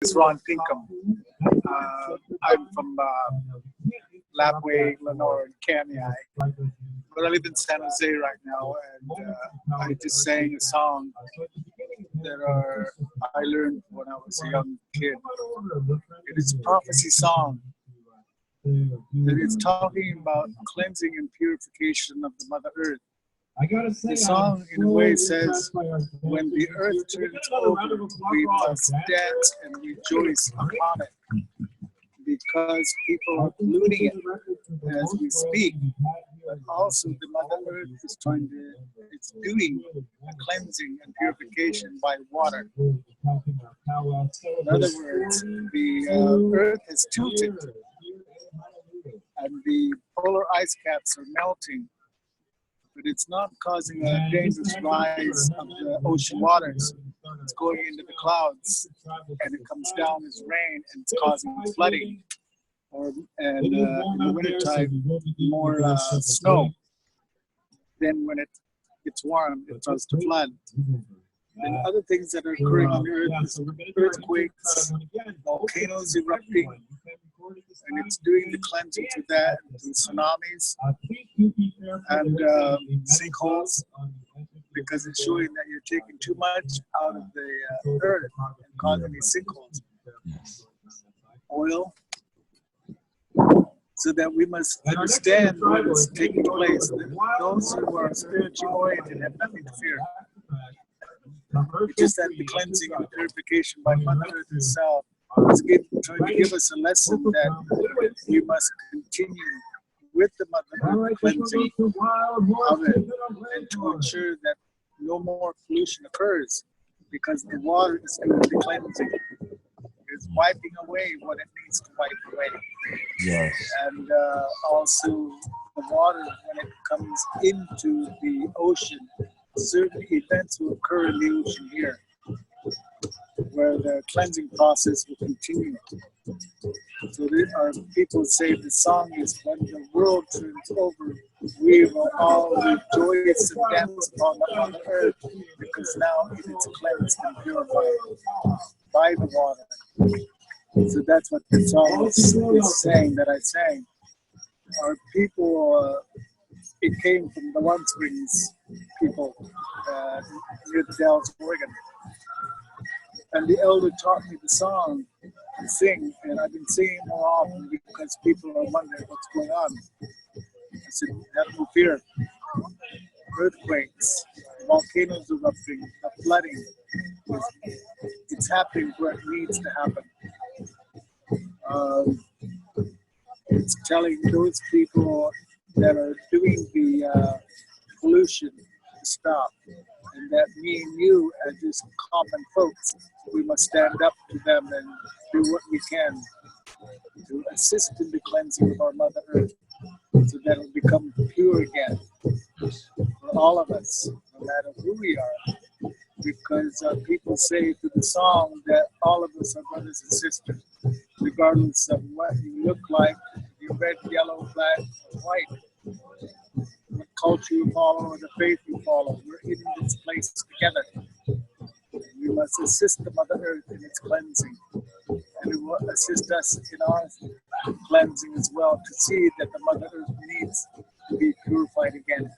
is Ron Pinkham. I'm from Lapway, Lenore, and Kanye. But I live in San Jose right now, and I just sang a song that I learned when I was a young kid. It is a prophecy song. That it's talking about cleansing and purification of the Mother Earth. The song, in a way, says, when the earth turns over, we must dance and rejoice upon it, because people are polluting it as we speak. But also, the Mother Earth is it's doing a cleansing and purification by water. In other words, the earth is tilted, and the polar ice caps are melting. But it's not causing a dangerous rise of the ocean waters. It's going into the clouds, and it comes down as rain, and it's causing flooding. And in the wintertime, more snow. Then when it gets warm, it starts to flood. And other things that are occurring on the earth is earthquakes, volcanoes erupting, and it's doing the cleansing to that, to tsunamis and sinkholes, because it's showing that you're taking too much out of the earth and causing these sinkholes. Oil. So that we must understand what is taking place. Those who are spiritually oriented have nothing to fear. It's just that the cleansing and the purification by Mother Earth itself is trying to give us a lesson that we must continue with the Mother Earth cleansing of it, and to ensure that no more pollution occurs, because the water is doing the cleansing. It's wiping away what it needs to wipe away. Yes. And also the water, when it comes into the ocean, certain events will occur in the ocean here, where the cleansing process will continue. So our people say the song is, when the world turns over, we will all rejoice and dance upon the Mother Earth, because now it is cleansed and purified by the water. So that's what the song is saying, that I sang. Our people, it came from the One Springs people near the Dalles, Oregon. And the elder taught me the song to sing, and I've been singing more often because people are wondering what's going on. I said, have no fear. Earthquakes, volcanoes erupting, the flooding, it's happening where it needs to happen. It's telling those people that are doing the pollution to stop, and that me and you, as just common folks, we must stand up to them and do what we can to assist in the cleansing of our Mother Earth, so that it will become pure again for all of us, no matter who we are. Because people say through the song that all of us are brothers and sisters, regardless of what you look like, you're red, yellow, black, or white, what culture you follow or the faith you follow. We're in this place together. We must assist the Mother Earth in its cleansing, and it will assist us in our cleansing as well, to see that the Mother Earth needs to be purified again,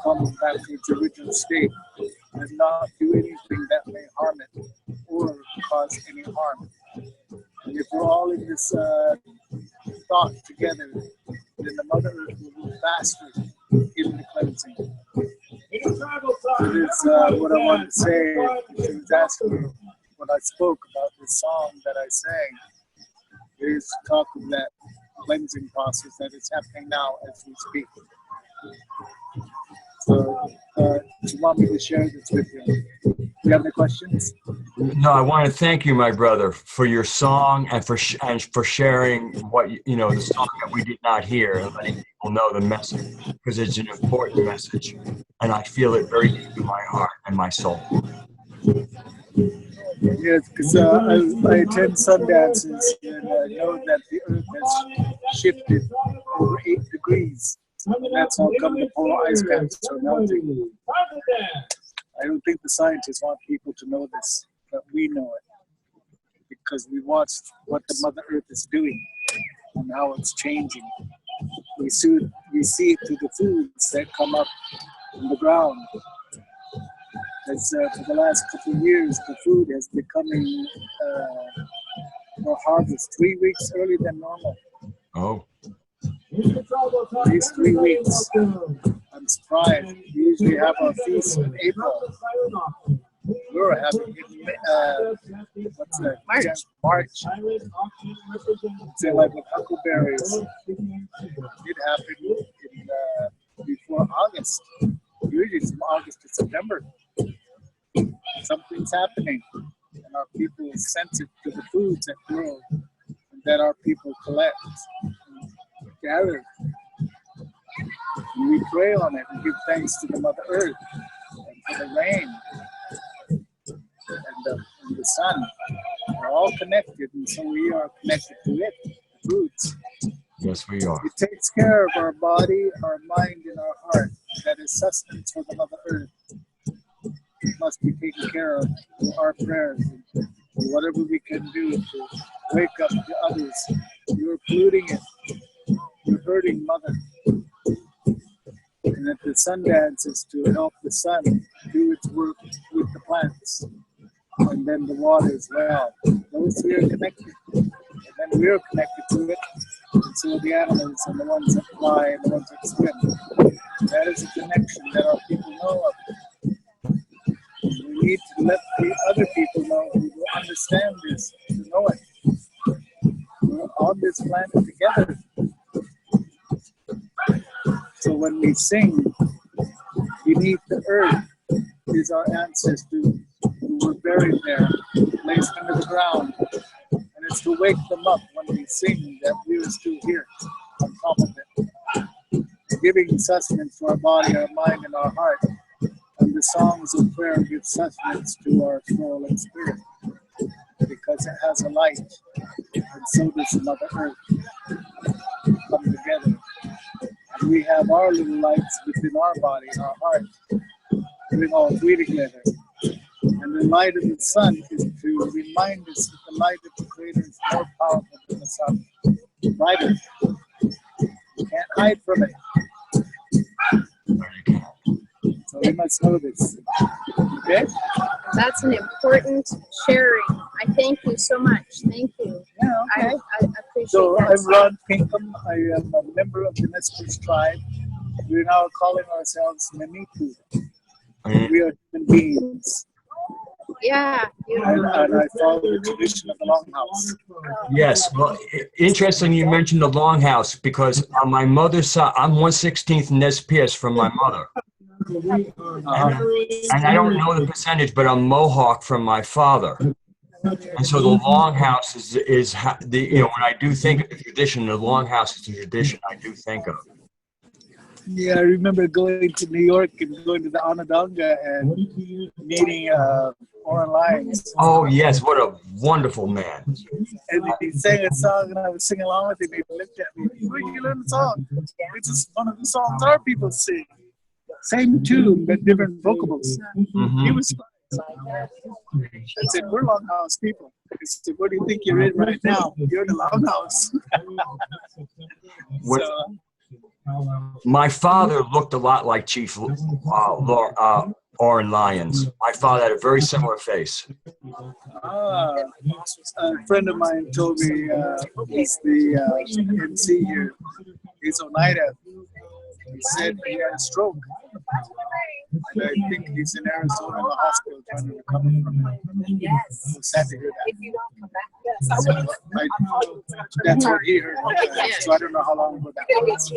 come back to its original state, and not do anything that may harm it or cause any harm. And if we're all in this thought together, then the Mother Earth will move faster in the cleansing. That is what I wanted to say. She was asking me when I spoke about this song that I sang. There's talk of that cleansing process that is happening now as we speak. So, do you want me to share this with you? Do you have any questions? No, I want to thank you, my brother, for your song and for sharing what the song that we did not hear, and letting people know the message, because it's an important message, and I feel it very deep in my heart and my soul. Yes, because I attend sun dances, and I know that the earth has shifted over 8 degrees. And that's how come the polar ice caps are melting. I don't think the scientists want people to know this, but we know it. because we watched what the Mother Earth is doing and how it's changing. We see it through the foods that come up from the ground. As for the last couple of years, the food has becoming for harvest 3 weeks earlier than normal. Oh. These 3 weeks. I'm surprised. We usually have our feast in April. We were having what's that? March. Say like with huckleberries. It happened in before August. Usually it's from August to September. Something's happening, and our people sense it to the foods that grow, and that our people collect, and gather. And we pray on it and give thanks to the Mother Earth and for the rain and the sun. We're all connected, and so we are connected to it, the roots. Yes, we are. It takes care of our body, our mind, and our heart. That is sustenance for the Mother Earth. It must be taken care of through our prayers and whatever we can do to wake up to others. You're polluting it. You're hurting Mother. And that the sun dance is to help the sun do its work with the plants. And then the water as well. Those three are connected. And then we're connected to it. And so are the animals and the ones that fly and the ones that swim. That is a connection that our people know of. We need to let the other people know who will understand this, to know it. We're on this planet together. So when we sing, beneath the earth is our ancestors who were buried there, placed under the ground. And it's to wake them up when we sing that we are still here on top of it. Giving sustenance to our body, our mind, and our heart. And the songs of prayer give sustenance to our soul and spirit. Because it has a light. And so does Mother Earth. Come together. And we have our little lights within our body, in our heart. Bring all three together. And the light of the sun is to remind us that the light of the Creator is more powerful than the sun. Brighter. You can't hide from it. So we must know this. Okay? That's an important sharing. I thank you so much. Thank you. Yeah, okay. I appreciate So that. I'm Ron Pinkham. I am a member of the Nez Perce tribe. We're now calling ourselves Nemitu. We are human beings. Yeah. And I follow the tradition of the Longhouse. Yes. Well, interesting you mentioned the Longhouse because on my mother's side, I'm 1/16 Nez Perce from my mother. And I don't know the percentage, but I'm Mohawk from my father. And so the Longhouse is when I do think of the tradition, the Longhouse is the tradition I do think of. Yeah, I remember going to New York and going to the Onondaga and meeting Oren Lyons. Oh, yes. What a wonderful man. And he sang a song and I was singing along with him. He looked at me, where did you learn the song? It's just one of the songs our people sing. Same tune, but different vocables. Mm-hmm. He was I said, we're Longhouse people. I said, what do you think you're in right now? You're in the Longhouse. So, my father looked a lot like Chief Oren Lyons. My father had a very similar face. A friend of mine told me he's the MC here. He's Oneida. He said he had a stroke. And I think he's in Arizona in the hospital trying to recover from it. Yes. So sad to hear that. If you don't come back, yes. That's what he heard. So I don't know how long ago that was.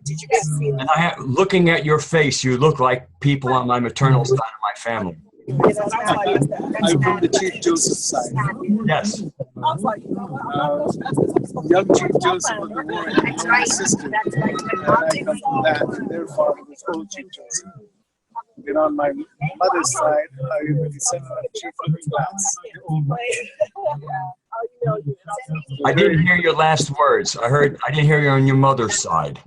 Did you guys see And looking at your face, you look like people on my maternal side of my family. I'm from the Chief Joseph side. Yes. Young Chief Joseph of the war had an older sister. And I come from that. And their father was old Chief Joseph. And on my mother's side, I am a descendant of Chief Glass. I didn't hear your last words. I didn't hear you on your mother's side.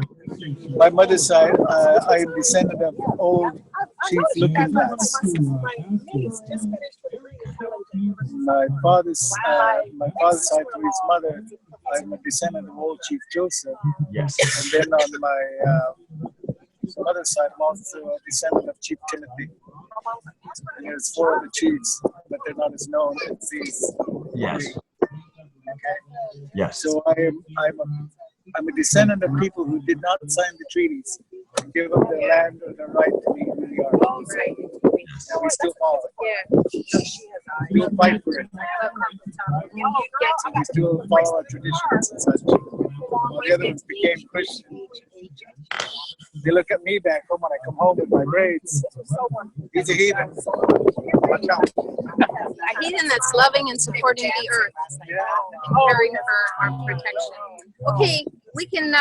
My mother's side, I am descendant of old Chief Looking Glass. my father's side to his mother, I'm a descendant of old Chief Joseph. Yes. And then on my mother's side, I'm also a descendant of Chief Timothy. And there's 4 other chiefs, but they're not as known as these. Yes. Okay. Yes. So I'm a descendant of people who did not sign the treaties and give up their land or their right to be who they are. Right. And we still follow it. Yeah. We still fight for it. Yes. We still follow our traditions and such. All the other ones became Christian. They look at me back home when I come home with my braids. He's a heathen. Watch out. A heathen that's loving and supporting the earth and caring for our protection. Okay, we can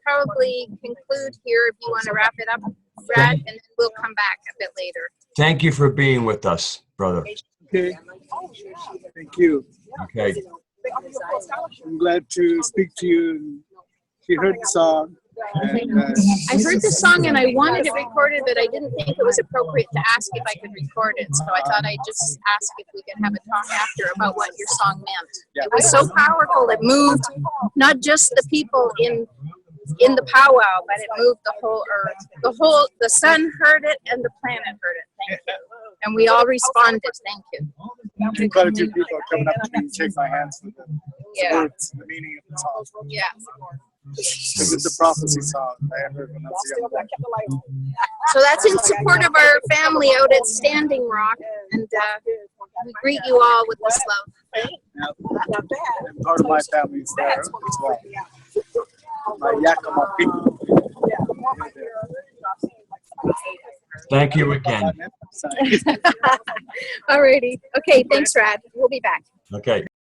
probably conclude here if you want to wrap it up, Brad, and then we'll come back a bit later. Thank you for being with us, brother. Okay. Thank you. Okay. I'm glad to speak to you. She heard the song. And, I heard the song and I wanted it recorded, but I didn't think it was appropriate to ask if I could record it. So I thought I'd just ask if we could have a talk after about what your song meant. It was so powerful, it moved not just the people in the powwow, but it moved the whole earth. The sun heard it and the planet heard it. Thank you. And we all responded. Thank you. quite a few people are coming up to me and shake my hands with the Yeah. words, the meaning of the song. Yeah. This is the prophecy song I had heard when I was a young boy. So that's in support of our family out at Standing Rock, and we greet you all with this love. Yeah. And part of my family is there as well. My Yakima people. Thank you again. Alrighty. Okay, thanks, Rad. We'll be back. Okay.